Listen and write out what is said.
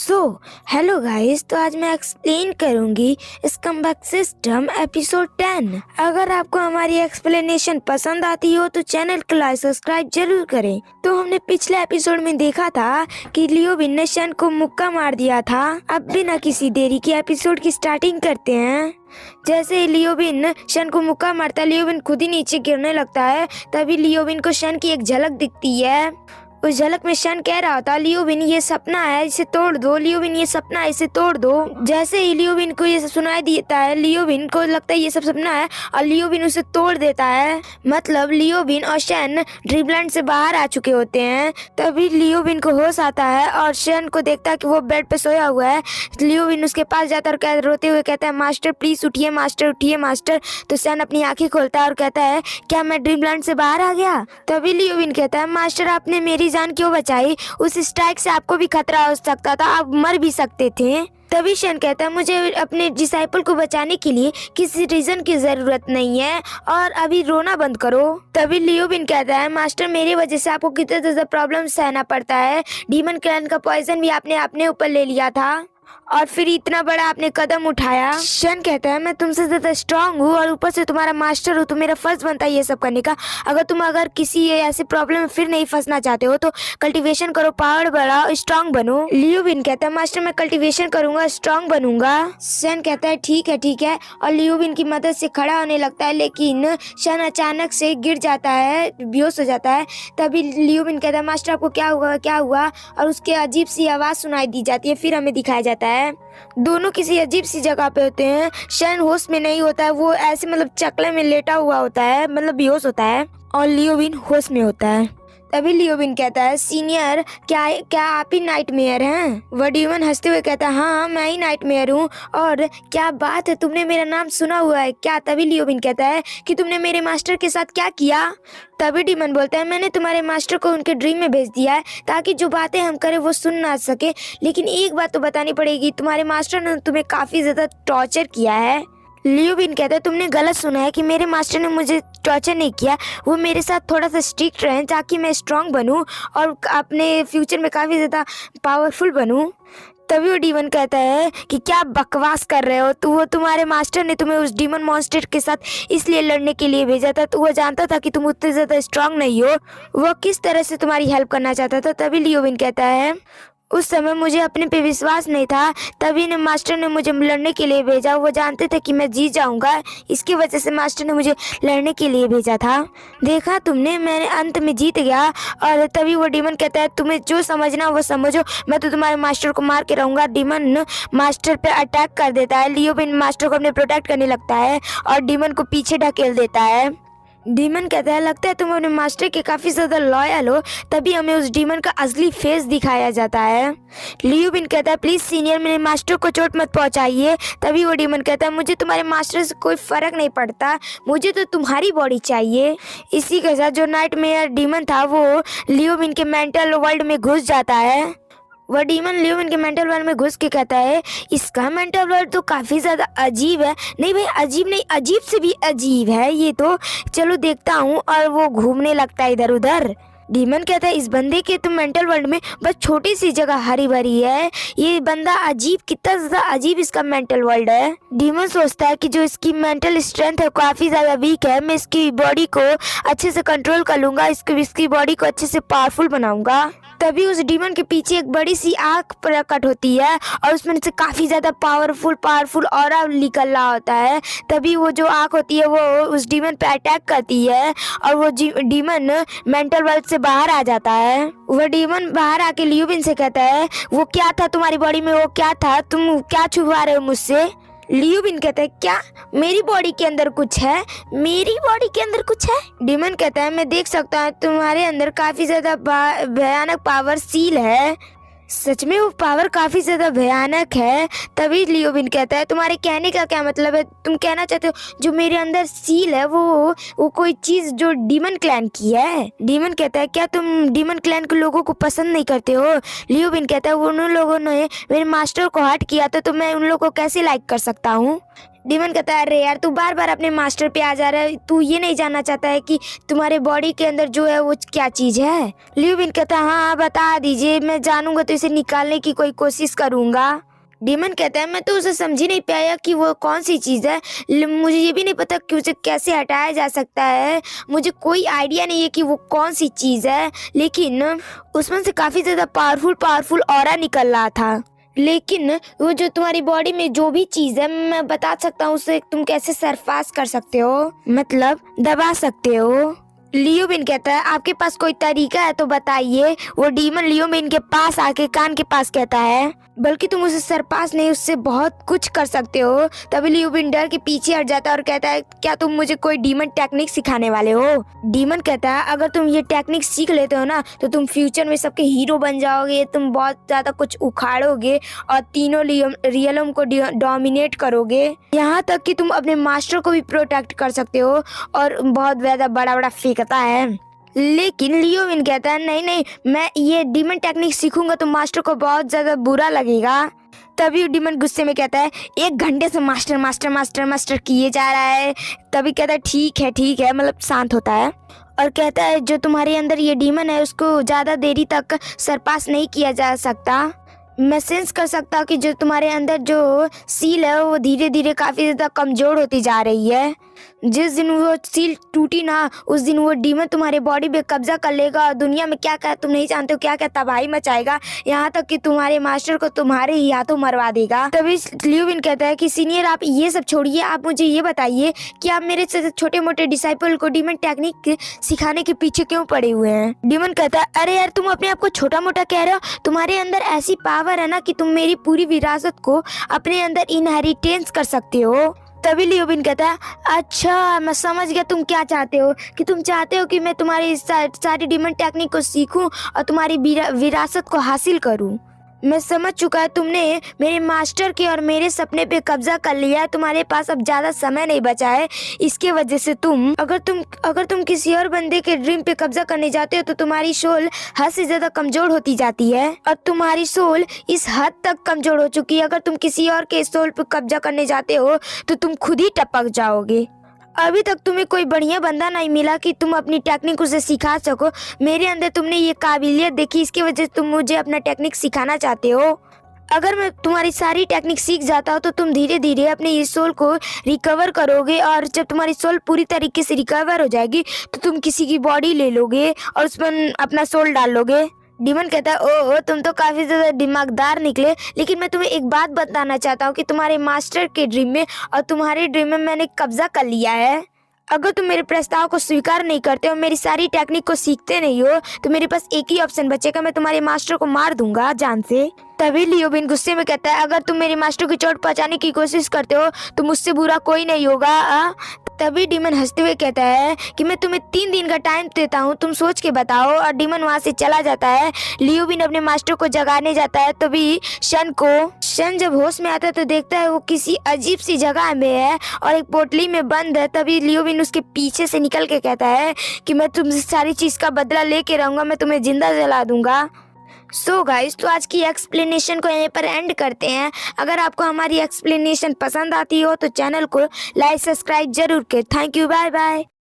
So hello guys, तो आज मैं एक्सप्लेन करूंगी स्कमबैग सिस्टम एपिसोड 10। अगर आपको हमारी एक्सप्लेनेशन पसंद आती हो तो चैनल को लाइक सब्सक्राइब जरूर करें। तो हमने पिछले एपिसोड में देखा था कि लियोविन ने शन को मुक्का मार दिया था। अब बिना किसी देरी के एपिसोड की स्टार्टिंग करते हैं। जैसे ही लियोविन शन को मुक्का मारता है, लियोविन खुद ही नीचे गिरने लगता है। तभी लियोविन को शन की एक झलक दिखती है। उस झलक में शन कह रहा था, लियोविन ये सपना है, इसे तोड़ दो। लियोविन ये सपना है, इसे तोड़ दो। जैसे ही लियोविन को ये सुनाई देता है, लियोविन को लगता है ये सब सपना है और लियोविन उसे तोड़ देता है। मतलब लियोविन और शन ड्रीमलैंड से बाहर आ चुके होते हैं। तभी लियोविन को होश आता है और शन को देखता है कि वो बेड पे सोया हुआ है। लियोविन उसके पास जाता है और रोते हुए कहता है, मास्टर प्लीज उठिए मास्टर, उठिए मास्टर। तो शन अपनी आंखें खोलता है और कहता है, क्या मैं ड्रीमलैंड से बाहर आ गया? तभी लियोविन कहता है, मास्टर आपने मेरी जान क्यों बचाई? उस स्ट्राइक से आपको भी खतरा हो सकता था, आप मर भी सकते थे। तभी शन कहता है, मुझे अपने डिसाइपल को बचाने के लिए किसी रीजन की जरूरत नहीं है और अभी रोना बंद करो। तभी लियोविन कहता है, मास्टर मेरी वजह से आपको कितना ज्यादा प्रॉब्लम सहना पड़ता है। डीमन क्लैन का पॉइजन भी आपने अपने ऊपर ले लिया था और फिर इतना बड़ा आपने कदम उठाया। शन कहता है, मैं तुमसे ज्यादा स्ट्रांग हूँ और ऊपर से तुम्हारा मास्टर हूँ, तो मेरा फर्ज बनता है ये सब करने का। अगर किसी ऐसे प्रॉब्लम में फिर नहीं फंसना चाहते हो तो कल्टीवेशन करो, पावर बढ़ाओ, स्ट्रांग बनो। लियोविन कहता है, मास्टर मैं कल्टीवेशन करूंगा, स्ट्रांग बनूंगा। शन कहता है, ठीक है और लियोविन की मदद से खड़ा होने लगता है, लेकिन शन अचानक से गिर जाता है, बेहोश हो जाता है। तभी लियोविन कहता है, मास्टर आपको क्या हुआ? और उसके अजीब सी आवाज सुनाई दी जाती है। फिर हमें दिखाया जाता है दोनों किसी अजीब सी जगह पे होते हैं। शन होश में नहीं होता है, वो ऐसे मतलब चकले में लेटा हुआ होता है, मतलब बेहोश होता है और लियोविन होश में होता है। तभी लियोविन कहता है, सीनियर क्या आप ही नाइटमेयर हैं? वडीवन हंसते हुए कहता है, हाँ मैं ही नाइटमेयर हूँ। और क्या बात है, तुमने मेरा नाम सुना हुआ है क्या? तभी लियोविन कहता है कि तुमने मेरे मास्टर के साथ क्या किया? तभी डीमन बोलता है, मैंने तुम्हारे मास्टर को उनके ड्रीम में भेज दिया है ताकि जो बातें हम करें वो सुन ना सके। लेकिन एक बात तो बतानी पड़ेगी, तुम्हारे मास्टर ने तुम्हें काफी ज्यादा टॉर्चर किया है। लियोविन कहता है, तुमने गलत सुना है कि मेरे मास्टर ने मुझे टॉर्चर नहीं किया। वो मेरे साथ थोड़ा सा स्ट्रिक्ट रहे ताकि मैं स्ट्रांग बनूं और अपने फ्यूचर में काफ़ी ज़्यादा पावरफुल बनूं। तभी वो डीमन कहता है कि क्या बकवास कर रहे हो? तो वो तुम्हारे मास्टर ने तुम्हें उस डीमन मॉन्स्टर के साथ इसलिए लड़ने के लिए भेजा था, तो वो जानता था कि तुम उतने ज़्यादा स्ट्रांग नहीं हो। वो किस तरह से तुम्हारी हेल्प करना चाहता था। तभी लियोविन कहता है, उस समय मुझे अपने पे विश्वास नहीं था, तभी ने मास्टर ने मुझे लड़ने के लिए भेजा। वो जानते थे कि मैं जीत जाऊंगा, इसकी वजह से मास्टर ने मुझे लड़ने के लिए भेजा था। देखा तुमने, मैंने अंत में जीत गया। और तभी वो डीमन कहता है, तुम्हें जो समझना वो समझो, मैं तो तुम्हारे मास्टर को मार के रहूंगा। डीमन मास्टर पे अटैक कर देता है। लियोविन मास्टर को अपने प्रोटेक्ट करने लगता है और डीमन को पीछे ढकेल देता है। डीमन कहता है, लगता है तुम अपने मास्टर के काफी ज्यादा लॉयल हो। तभी हमें उस डीमन का असली फेस दिखाया जाता है। लियोविन कहता है, प्लीज सीनियर मेरे मास्टर को चोट मत पहुंचाइए। तभी वो डीमन कहता है, मुझे तुम्हारे मास्टर से कोई फर्क नहीं पड़ता, मुझे तो तुम्हारी बॉडी चाहिए। इसी के साथ जो नाइटमेयर डीमन था वो लियोविन के मेंटल वर्ल्ड में घुस जाता है। वह डीमन लियोविन के मेंटल वर्ल्ड में घुस के कहता है, इसका मेंटल वर्ल्ड तो काफी ज्यादा अजीब है। नहीं भाई, अजीब नहीं, अजीब से भी अजीब है ये तो, चलो देखता हूँ। और वो घूमने लगता है इधर उधर। डीमन कहता है, इस बंदे के तो मेंटल वर्ल्ड में बस छोटी सी जगह हरी भरी है, ये बंदा अजीब, कितना ज्यादा अजीब इसका मेंटल वर्ल्ड है। डीमन सोचता है कि जो इसकी मेंटल स्ट्रेंथ है काफी ज्यादा वीक है, मैं इसकी बॉडी को अच्छे से कंट्रोल कर लूंगा, इसकी बॉडी को अच्छे से पावरफुल बनाऊंगा। तभी उस डीमन के पीछे एक बड़ी सी आंख प्रकट होती है और उसमें से काफी ज्यादा पावरफुल ऑरा निकल रहा होता है। तभी वो जो आंख होती है वो उस डीमन पे अटैक करती है और वो डीमन मेंटल वर्ल्ड से बाहर आ जाता है। वो डीमन बाहर आके लियोविन से कहता है, वो क्या था तुम्हारी बॉडी में, वो क्या था, तुम क्या छुपा रहे हो मुझसे? लियोविन कहता है, क्या मेरी बॉडी के अंदर कुछ है? मेरी बॉडी के अंदर कुछ है? डीमन कहता है, मैं देख सकता हूँ तुम्हारे अंदर काफी ज्यादा भयानक पावर सील है। सच में वो पावर काफी ज्यादा भयानक है। तभी लियोविन कहता है, तुम्हारे कहने का क्या मतलब है? तुम कहना चाहते हो जो मेरे अंदर सील है वो कोई चीज जो डीमन क्लैन की है? डीमन कहता है, क्या तुम डीमन क्लैन के लोगों को पसंद नहीं करते हो? लियोविन कहता है, उन लोगों ने मेरे मास्टर को हर्ट किया था, तो मैं उन लोगों को कैसे लाइक कर सकता हूँ? डीमन कहता है अरे यार तू बार बार अपने मास्टर पे आ जा रहा है, तू ये नहीं जानना चाहता है कि तुम्हारे बॉडी के अंदर जो है वो क्या चीज है। लियोबिन कहता है हाँ बता दीजिए, मैं जानूंगा तो इसे निकालने की कोई कोशिश करूंगा। डीमन कहता है मैं तो उसे समझ ही नहीं पाया कि वो कौन सी चीज है, मुझे ये भी नहीं पता कि उसे कैसे हटाया जा सकता है, मुझे कोई आइडिया नहीं है कि वो कौन सी चीज है, लेकिन उसमें से काफी ज्यादा पावरफुल ऑरा निकल रहा था। लेकिन वो जो तुम्हारी बॉडी में जो भी चीज है मैं बता सकता हूँ उसे तुम कैसे सरपास कर सकते हो, मतलब दबा सकते हो। लियोबिन कहता है आपके पास कोई तरीका है तो बताइए। वो डीमन लियोबिन के पास आके कान के पास कहता है बल्कि तुम उसे सरपास नहीं उससे बहुत कुछ कर सकते हो। तभी लियोबिन डर के पीछे हट जाता है और कहता है क्या तुम मुझे कोई डीमन टेक्निक सिखाने वाले हो। डीमन कहता है अगर तुम ये टेक्निक सीख लेते हो ना तो तुम फ्यूचर में सबके हीरो बन जाओगे, तुम बहुत ज्यादा कुछ उखाड़ोगे और तीनों रियलम को डोमिनेट करोगे, यहाँ तक कि तुम अपने मास्टर को भी प्रोटेक्ट कर सकते हो। और बहुत ज्यादा बड़ा बड़ा फेंकता है। लेकिन लियोबिन कहता है नहीं मैं ये डीमन टेक्निक सीखूंगा तो मास्टर को बहुत ज्यादा बुरा लगेगा। तभी डीमन गुस्से में कहता है 1 घंटे से मास्टर मास्टर मास्टर मास्टर किए जा रहा है। तभी कहता है ठीक है, मतलब शांत होता है और कहता है जो तुम्हारे अंदर ये डीमन है उसको ज्यादा देरी तक सरपास नहीं किया जा सकता। मैं सेंस कर सकता हूँ कि जो तुम्हारे अंदर जो सील है वो धीरे धीरे काफी ज्यादा कमजोर होती जा रही है। जिस दिन वो सील टूटी ना उस दिन वो डीमन तुम्हारे बॉडी पे कब्जा कर लेगा और दुनिया में क्या क्या तुम नहीं जानते हो क्या क्या तबाही मचाएगा, यहाँ तक कि तुम्हारे मास्टर को तुम्हारे ही हाथों मरवा देगा। तभी लियोबिन कहता है कि सीनियर आप ये सब छोड़िए, आप मुझे ये बताइए कि आप मेरे से छोटे मोटे डिसाइपल को डीमन टेक्निक सिखाने के पीछे क्यों पड़े हुए हैं। डीमन कहता है अरे यार तुम अपने आप को छोटा मोटा कह रहे हो, तुम्हारे अंदर ऐसी पावर है ना कि तुम मेरी पूरी विरासत को अपने अंदर इनहेरिटेंस कर सकते हो। तभी लियोबिन कहता है अच्छा मैं समझ गया तुम क्या चाहते हो, कि तुम चाहते हो कि मैं तुम्हारी सारी डीमन टेक्निक को सीखूं और तुम्हारी विरासत को हासिल करूं। मैं समझ चुका है तुमने मेरे मास्टर के और मेरे सपने पे कब्जा कर लिया है, तुम्हारे पास अब ज्यादा समय नहीं बचा है। इसके वजह से अगर तुम किसी और बंदे के ड्रीम पे कब्जा करने जाते हो तो तुम्हारी सोल हद से ज्यादा कमजोर होती जाती है और तुम्हारी सोल इस हद तक कमजोर हो चुकी है अगर तुम किसी और के सोल पे कब्जा करने जाते हो तो तुम खुद ही टपक जाओगे। अभी तक तुम्हें कोई बढ़िया बंदा नहीं मिला कि तुम अपनी टेक्निक उसे सिखा सको, मेरे अंदर तुमने ये काबिलियत देखी, इसकी वजह से तुम मुझे अपना टेक्निक सिखाना चाहते हो। अगर मैं तुम्हारी सारी टेक्निक सीख जाता हूँ तो तुम धीरे धीरे अपने इस सोल को रिकवर करोगे और जब तुम्हारी सोल पूरी तरीके से रिकवर हो जाएगी तो तुम किसी की बॉडी ले लोगे और उस पर अपना सोल डाल लोगे। डीमन कहता है ओह तुम तो काफी ज्यादा दिमागदार निकले, लेकिन मैं तुम्हें एक बात बताना चाहता हूँ कि तुम्हारे मास्टर के ड्रीम में और तुम्हारे ड्रीम में मैंने कब्जा कर लिया है। अगर तुम मेरे प्रस्ताव को स्वीकार नहीं करते हो, मेरी सारी टेक्निक को सीखते नहीं हो तो मेरे पास एक ही ऑप्शन बचेगा, मैं तुम्हारे मास्टर को मार दूंगा जान से। तभी लियोबिन गुस्से में कहता है अगर तुम मेरे मास्टर की चोट पहुंचाने की कोशिश करते हो तो मुझसे बुरा कोई नहीं होगा। तभी डीमन हंसते हुए कहता है कि मैं तुम्हें 3 दिन का टाइम देता हूँ, तुम सोच के बताओ। और डीमन वहाँ से चला जाता है। लियोबिन अपने मास्टर को जगाने जाता है। तभी शन जब होश में आता है तो देखता है वो किसी अजीब सी जगह में है और एक पोटली में बंद है। तभी लियोबिन उसके पीछे से निकल के कहता है कि मैं तुमसे सारी चीज का बदला लेके रहूंगा, मैं तुम्हें जिंदा जला दूंगा। सो गाइस तो आज की एक्सप्लेनेशन को यहीं पर एंड करते हैं। अगर आपको हमारी एक्सप्लेनेशन पसंद आती हो तो चैनल को लाइक सब्सक्राइब जरूर करें। Thank you, bye bye.